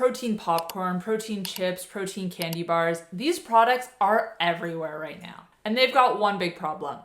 protein popcorn, protein chips, protein candy bars. These products are everywhere right now. And they've got one big problem.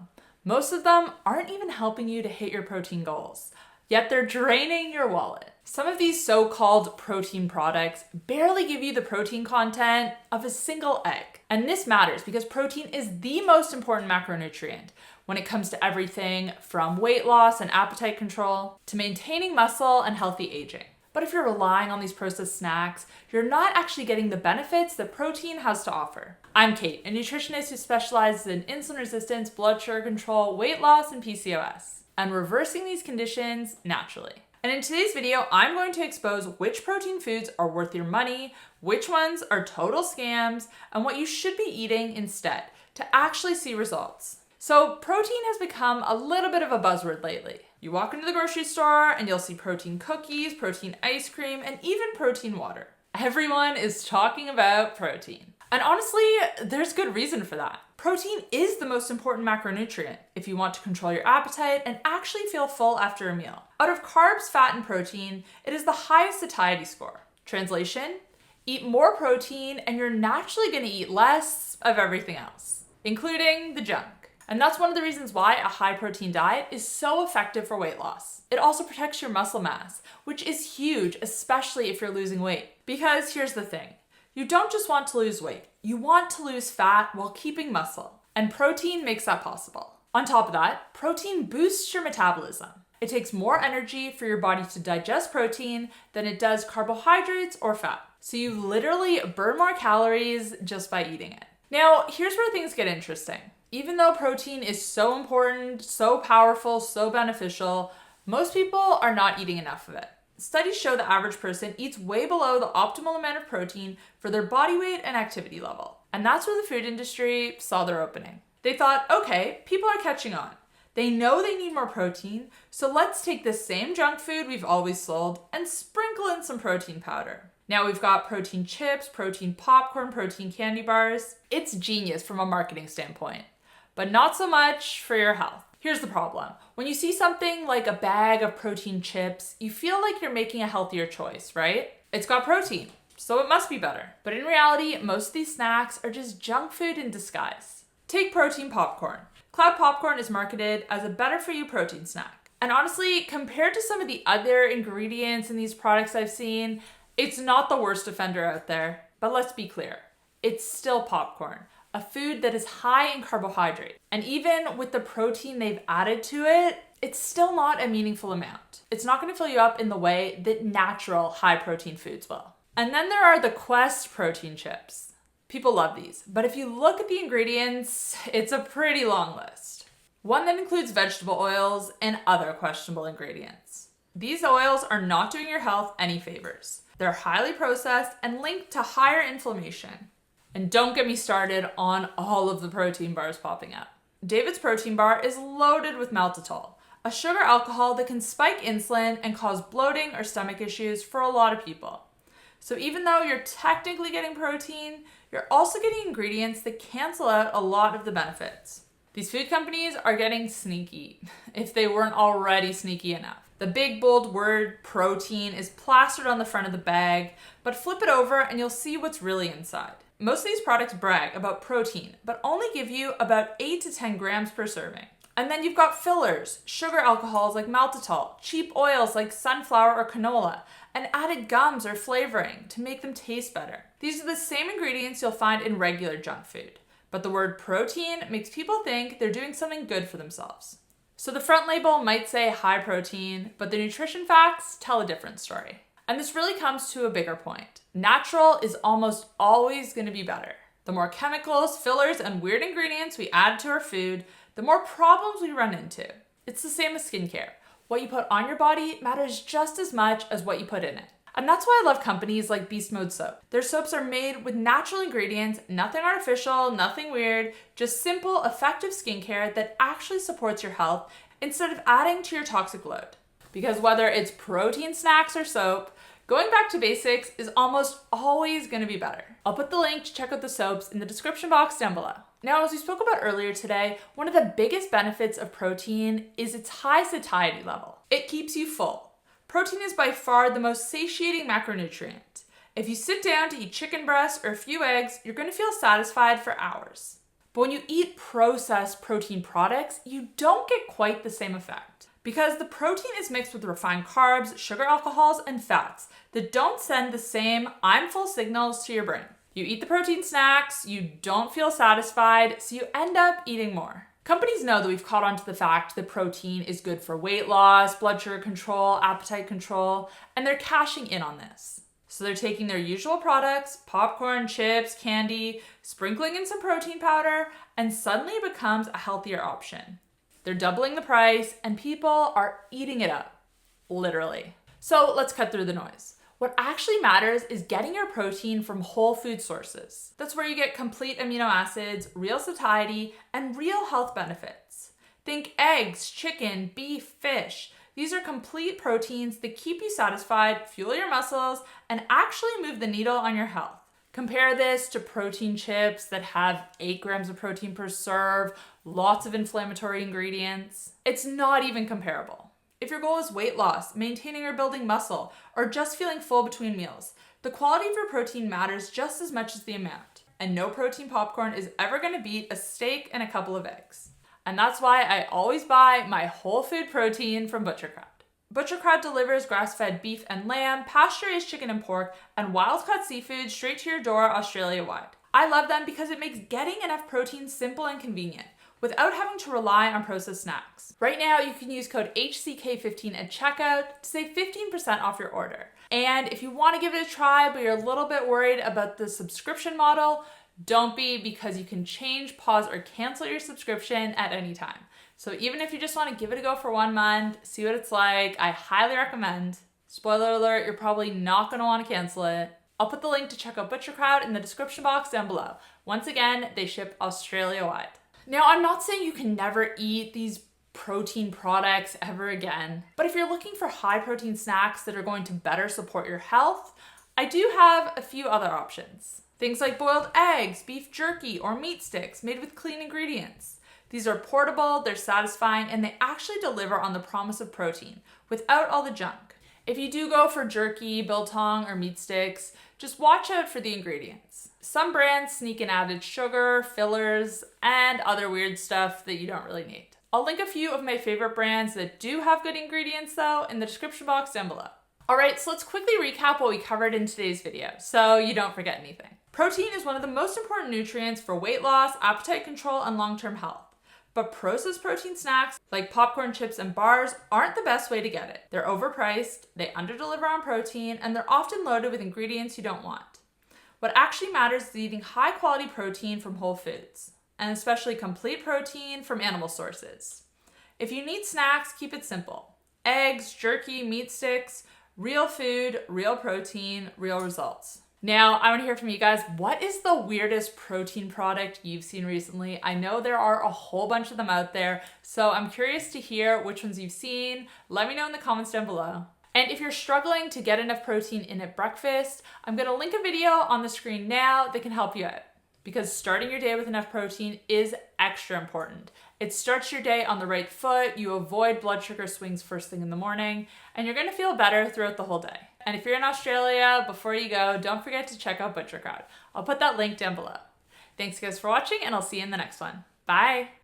Most of them aren't even helping you to hit your protein goals, yet they're draining your wallet. Some of these so-called protein products barely give you the protein content of a single egg. And this matters because protein is the most important macronutrient when it comes to everything from weight loss and appetite control to maintaining muscle and healthy aging. But if you're relying on these processed snacks, you're not actually getting the benefits that protein has to offer. I'm Kait, a nutritionist who specializes in insulin resistance, blood sugar control, weight loss, and PCOS, and reversing these conditions naturally. And in today's video, I'm going to expose which protein foods are worth your money, which ones are total scams, and what you should be eating instead to actually see results. So protein has become a little bit of a buzzword lately. You walk into the grocery store and you'll see protein cookies, protein ice cream, and even protein water. Everyone is talking about protein. And honestly, there's good reason for that. Protein is the most important macronutrient if you want to control your appetite and actually feel full after a meal. Out of carbs, fat, and protein, it is the highest satiety score. Translation: eat more protein and you're naturally going to eat less of everything else, including the junk. And that's one of the reasons why a high protein diet is so effective for weight loss. It also protects your muscle mass, which is huge, especially if you're losing weight. Because here's the thing, you don't just want to lose weight, you want to lose fat while keeping muscle. And protein makes that possible. On top of that, protein boosts your metabolism. It takes more energy for your body to digest protein than it does carbohydrates or fat. So you literally burn more calories just by eating it. Now, here's where things get interesting. Even though protein is so important, so powerful, so beneficial, most people are not eating enough of it. Studies show the average person eats way below the optimal amount of protein for their body weight and activity level. And that's where the food industry saw their opening. They thought, okay, people are catching on. They know they need more protein, so let's take the same junk food we've always sold and sprinkle in some protein powder. Now we've got protein chips, protein popcorn, protein candy bars. It's genius from a marketing standpoint, but not so much for your health. Here's the problem. When you see something like a bag of protein chips, you feel like you're making a healthier choice, right? It's got protein, so it must be better. But in reality, most of these snacks are just junk food in disguise. Take protein popcorn. Cloud popcorn is marketed as a better-for-you protein snack. And honestly, compared to some of the other ingredients in these products I've seen, it's not the worst offender out there. But let's be clear, it's still popcorn, a food that is high in carbohydrate. And even with the protein they've added to it, it's still not a meaningful amount. It's not going to fill you up in the way that natural high protein foods will. And then there are the Quest protein chips. People love these, but if you look at the ingredients, it's a pretty long list. One that includes vegetable oils and other questionable ingredients. These oils are not doing your health any favors. They're highly processed and linked to higher inflammation. And don't get me started on all of the protein bars popping up. David's protein bar is loaded with maltitol, a sugar alcohol that can spike insulin and cause bloating or stomach issues for a lot of people. So even though you're technically getting protein, you're also getting ingredients that cancel out a lot of the benefits. These food companies are getting sneaky, if they weren't already sneaky enough. The big bold word protein is plastered on the front of the bag, but flip it over and you'll see what's really inside. Most of these products brag about protein, but only give you about 8 to 10 grams per serving. And then you've got fillers, sugar alcohols like maltitol, cheap oils like sunflower or canola, and added gums or flavoring to make them taste better. These are the same ingredients you'll find in regular junk food, but the word protein makes people think they're doing something good for themselves. So the front label might say high protein, but the nutrition facts tell a different story. And this really comes to a bigger point. Natural is almost always going to be better. The more chemicals, fillers, and weird ingredients we add to our food, the more problems we run into. It's the same as skincare. What you put on your body matters just as much as what you put in it. And that's why I love companies like Beast Mode Soap. Their soaps are made with natural ingredients, nothing artificial, nothing weird, just simple, effective skincare that actually supports your health instead of adding to your toxic load. Because whether it's protein snacks or soap, going back to basics is almost always going to be better. I'll put the link to check out the soaps in the description box down below. Now, as we spoke about earlier today, one of the biggest benefits of protein is its high satiety level. It keeps you full. Protein is by far the most satiating macronutrient. If you sit down to eat chicken breast or a few eggs, you're going to feel satisfied for hours. But when you eat processed protein products, you don't get quite the same effect because the protein is mixed with refined carbs, sugar alcohols, and fats that don't send the same I'm full signals to your brain. You eat the protein snacks, you don't feel satisfied, so you end up eating more. Companies know that we've caught on to the fact that protein is good for weight loss, blood sugar control, appetite control, and they're cashing in on this. So they're taking their usual products, popcorn, chips, candy, sprinkling in some protein powder, and suddenly it becomes a healthier option. They're doubling the price, and people are eating it up, literally. So let's cut through the noise. What actually matters is getting your protein from whole food sources. That's where you get complete amino acids, real satiety, and real health benefits. Think eggs, chicken, beef, fish. These are complete proteins that keep you satisfied, fuel your muscles, and actually move the needle on your health. Compare this to protein chips that have 8 grams of protein per serve, lots of inflammatory ingredients. It's not even comparable. If your goal is weight loss, maintaining or building muscle, or just feeling full between meals, the quality of your protein matters just as much as the amount. And no protein popcorn is ever going to beat a steak and a couple of eggs. And that's why I always buy my whole food protein from ButcherCred. ButcherCred delivers grass-fed beef and lamb, pasture-raised chicken and pork, and wild-caught seafood straight to your door Australia-wide. I love them because it makes getting enough protein simple and convenient, without having to rely on processed snacks. Right now, you can use code HCK15 at checkout to save 15% off your order. And if you want to give it a try, but you're a little bit worried about the subscription model, don't be, because you can change, pause, or cancel your subscription at any time. So even if you just want to give it a go for 1 month, see what it's like, I highly recommend. Spoiler alert, you're probably not going to want to cancel it. I'll put the link to check out ButcherCred in the description box down below. Once again, they ship Australia-wide. Now, I'm not saying you can never eat these protein products ever again, but if you're looking for high protein snacks that are going to better support your health, I do have a few other options. Things like boiled eggs, beef jerky, or meat sticks made with clean ingredients. These are portable, they're satisfying, and they actually deliver on the promise of protein without all the junk. If you do go for jerky, biltong, or meat sticks, just watch out for the ingredients. Some brands sneak in added sugar, fillers, and other weird stuff that you don't really need. I'll link a few of my favorite brands that do have good ingredients though in the description box down below. All right, so let's quickly recap what we covered in today's video so you don't forget anything. Protein is one of the most important nutrients for weight loss, appetite control, and long-term health. But processed protein snacks like popcorn, chips, and bars aren't the best way to get it. They're overpriced, they underdeliver on protein, and they're often loaded with ingredients you don't want. What actually matters is eating high-quality protein from whole foods, and especially complete protein from animal sources. If you need snacks, keep it simple. Eggs, jerky, meat sticks, real food, real protein, real results. Now, I want to hear from you guys. What is the weirdest protein product you've seen recently? I know there are a whole bunch of them out there, so I'm curious to hear which ones you've seen. Let me know in the comments down below. And if you're struggling to get enough protein in at breakfast, I'm going to link a video on the screen now that can help you out. Because starting your day with enough protein is extra important. It starts your day on the right foot, you avoid blood sugar swings first thing in the morning, and you're going to feel better throughout the whole day. And if you're in Australia, before you go, don't forget to check out ButcherCred. I'll put that link down below. Thanks guys for watching, and I'll see you in the next one. Bye!